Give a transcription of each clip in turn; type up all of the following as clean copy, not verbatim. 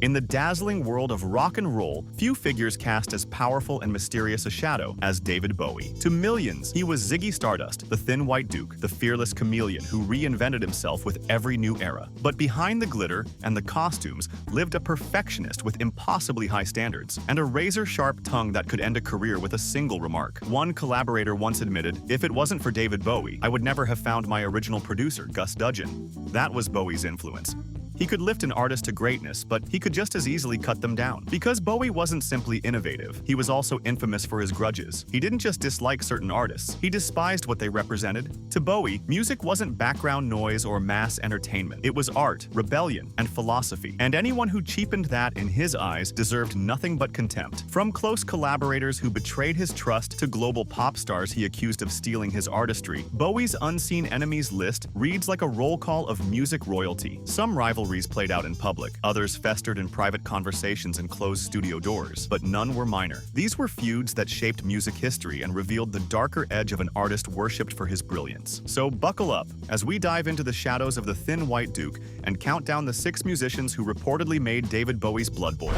In the dazzling world of rock and roll, few figures cast as powerful and mysterious a shadow as David Bowie. To millions, he was Ziggy Stardust, the thin white duke, the fearless chameleon who reinvented himself with every new era. But behind the glitter and the costumes lived a perfectionist with impossibly high standards, and a razor-sharp tongue that could end a career with a single remark. One collaborator once admitted, "If it wasn't for David Bowie, I would never have found my original producer, Gus Dudgeon." That was Bowie's influence. He could lift an artist to greatness, but he could just as easily cut them down. Because Bowie wasn't simply innovative, he was also infamous for his grudges. He didn't just dislike certain artists, he despised what they represented. To Bowie, music wasn't background noise or mass entertainment. It was art, rebellion, and philosophy. And anyone who cheapened that in his eyes deserved nothing but contempt. From close collaborators who betrayed his trust to global pop stars he accused of stealing his artistry, Bowie's unseen enemies list reads like a roll call of music royalty. Some rivalries played out in public, others festered in private conversations and closed studio doors, but none were minor. These were feuds that shaped music history and revealed the darker edge of an artist worshipped for his brilliance. So buckle up as we dive into the shadows of the thin white duke and count down the 6 musicians who reportedly made David Bowie's blood boil.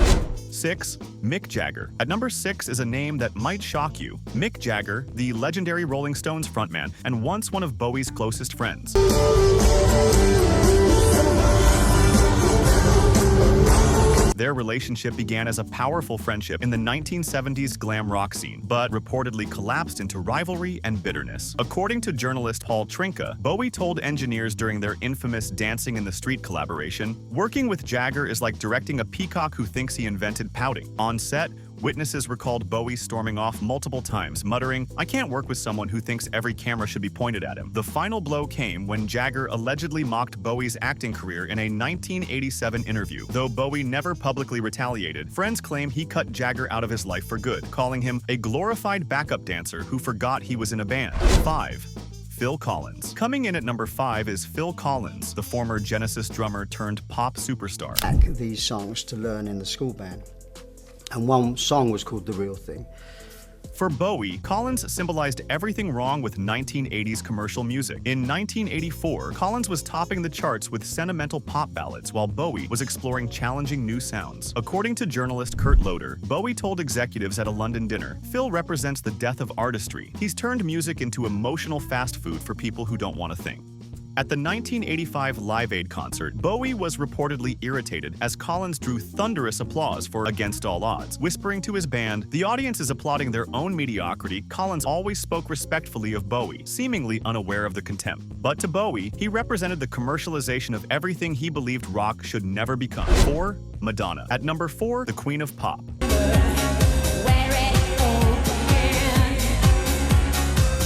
6. Mick Jagger. At number 6 is a name that might shock you. Mick Jagger, the legendary Rolling Stones frontman and once one of Bowie's closest friends. Their relationship began as a powerful friendship in the 1970s glam rock scene, but reportedly collapsed into rivalry and bitterness. According to journalist Paul Trinka, Bowie told engineers during their infamous Dancing in the Street collaboration, "Working with Jagger is like directing a peacock who thinks he invented pouting." On set, witnesses recalled Bowie storming off multiple times, muttering, "I can't work with someone who thinks every camera should be pointed at him." The final blow came when Jagger allegedly mocked Bowie's acting career in a 1987 interview. Though Bowie never publicly retaliated, friends claim he cut Jagger out of his life for good, calling him a glorified backup dancer who forgot he was in a band. 5. Phil Collins. Coming in at number 5 is Phil Collins, the former Genesis drummer turned pop superstar. These songs to learn in the school band. And one song was called The Real Thing. For Bowie, Collins symbolized everything wrong with 1980s commercial music. In 1984, Collins was topping the charts with sentimental pop ballads, while Bowie was exploring challenging new sounds. According to journalist Kurt Loder, Bowie told executives at a London dinner, "Phil represents the death of artistry. He's turned music into emotional fast food for people who don't want to think." At the 1985 Live Aid concert, Bowie was reportedly irritated as Collins drew thunderous applause for Against All Odds. Whispering to his band, "The audience is applauding their own mediocrity," Collins always spoke respectfully of Bowie, seemingly unaware of the contempt. But to Bowie, he represented the commercialization of everything he believed rock should never become. 4. Madonna. At number 4, the Queen of Pop.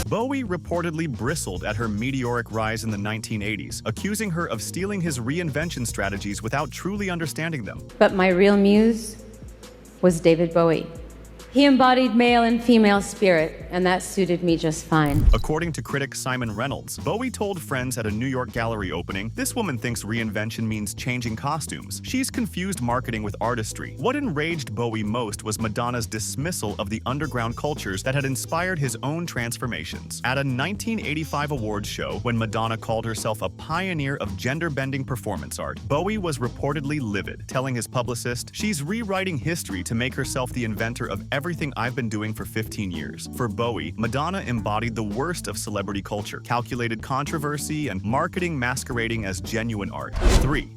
Bowie reportedly bristled at her meteoric rise in the 1980s, accusing her of stealing his reinvention strategies without truly understanding them. But my real muse was David Bowie. He embodied male and female spirit, and that suited me just fine. According to critic Simon Reynolds, Bowie told friends at a New York gallery opening, "This woman thinks reinvention means changing costumes. She's confused marketing with artistry." What enraged Bowie most was Madonna's dismissal of the underground cultures that had inspired his own transformations. At a 1985 awards show, when Madonna called herself a pioneer of gender-bending performance art, Bowie was reportedly livid, telling his publicist, "She's rewriting history to make herself the inventor of everything I've been doing for 15 years. For Bowie, Madonna embodied the worst of celebrity culture, calculated controversy, and marketing masquerading as genuine art. 3.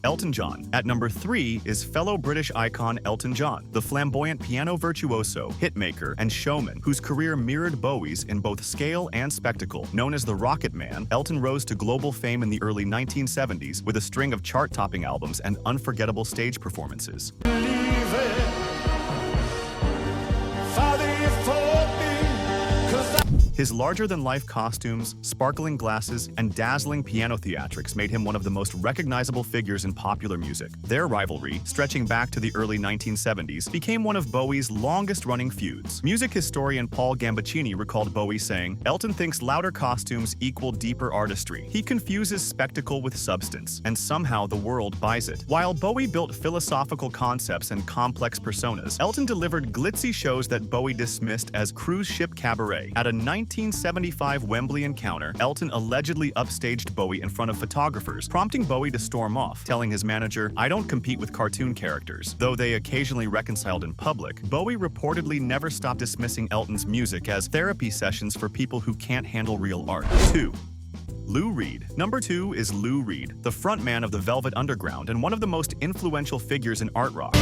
Elton John. At number 3 is fellow British icon Elton John, the flamboyant piano virtuoso, hitmaker, and showman whose career mirrored Bowie's in both scale and spectacle. Known as the Rocket Man, Elton rose to global fame in the early 1970s with a string of chart-topping albums and unforgettable stage performances. His larger-than-life costumes, sparkling glasses, and dazzling piano theatrics made him one of the most recognizable figures in popular music. Their rivalry, stretching back to the early 1970s, became one of Bowie's longest-running feuds. Music historian Paul Gambaccini recalled Bowie saying, "Elton thinks louder costumes equal deeper artistry. He confuses spectacle with substance, and somehow the world buys it." While Bowie built philosophical concepts and complex personas, Elton delivered glitzy shows that Bowie dismissed as cruise ship cabaret. At a 1975 Wembley encounter, Elton allegedly upstaged Bowie in front of photographers, prompting Bowie to storm off, telling his manager, "I don't compete with cartoon characters." Though they occasionally reconciled in public, Bowie reportedly never stopped dismissing Elton's music as therapy sessions for people who can't handle real art. 2. Lou Reed. Number 2 is Lou Reed, the frontman of the Velvet Underground and one of the most influential figures in art rock.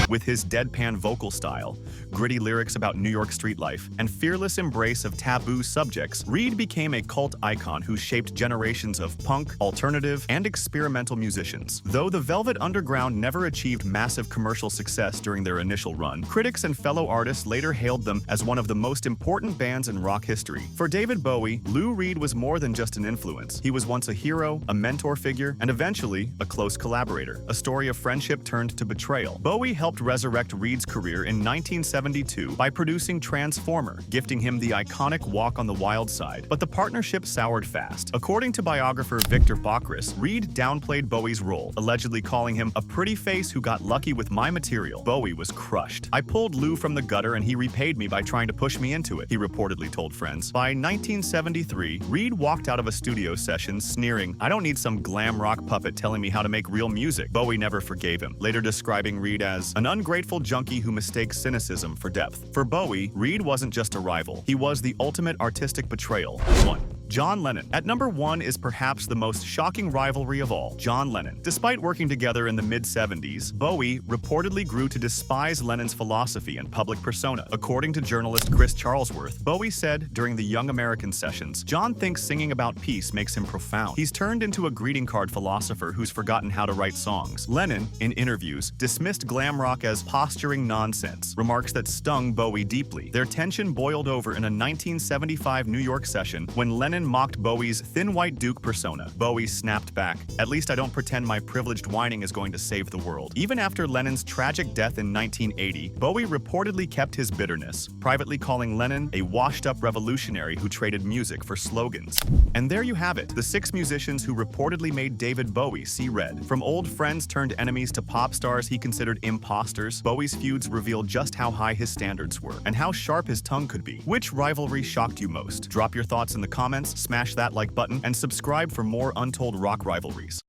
With his deadpan vocal style, gritty lyrics about New York street life, and fearless embrace of taboo subjects, Reed became a cult icon who shaped generations of punk, alternative, and experimental musicians. Though the Velvet Underground never achieved massive commercial success during their initial run, critics and fellow artists later hailed them as one of the most important bands in rock history. For David Bowie, Lou Reed was more than just an influence. He was once a hero, a mentor figure, and eventually a close collaborator. A story of friendship turned to betrayal. Bowie helped resurrect Reed's career in 1972 by producing Transformer, gifting him the iconic Walk on the Wild Side, but the partnership soured fast. According to biographer Victor Bockris, Reed downplayed Bowie's role, allegedly calling him a pretty face who got lucky with my material. Bowie was crushed. "I pulled Lou from the gutter and he repaid me by trying to push me into it," he reportedly told friends. By 1973, Reed walked out of a studio session sneering, "I don't need some glam rock puppet telling me how to make real music." Bowie never forgave him, later describing Reed as an ungrateful junkie who mistakes cynicism for depth. For Bowie, Reed wasn't just a rival. He was the ultimate artistic betrayal. 1. John Lennon. At number 1 is perhaps the most shocking rivalry of all, John Lennon. Despite working together in the mid-70s, Bowie reportedly grew to despise Lennon's philosophy and public persona. According to journalist Chris Charlesworth, Bowie said during the Young American sessions, "John thinks singing about peace makes him profound. He's turned into a greeting card philosopher who's forgotten how to write songs." Lennon, in interviews, dismissed glam rock as posturing nonsense, remarks that stung Bowie deeply. Their tension boiled over in a 1975 New York session when Lennon mocked Bowie's thin white duke persona. Bowie snapped back, "At least I don't pretend my privileged whining is going to save the world." Even after Lennon's tragic death in 1980, Bowie reportedly kept his bitterness, privately calling Lennon a washed-up revolutionary who traded music for slogans. And there you have it, the 6 musicians who reportedly made David Bowie see red. From old friends turned enemies to pop stars he considered imposters, Bowie's feuds revealed just how high his standards were and how sharp his tongue could be. Which rivalry shocked you most? Drop your thoughts in the comments, smash that like button, and subscribe for more untold rock rivalries.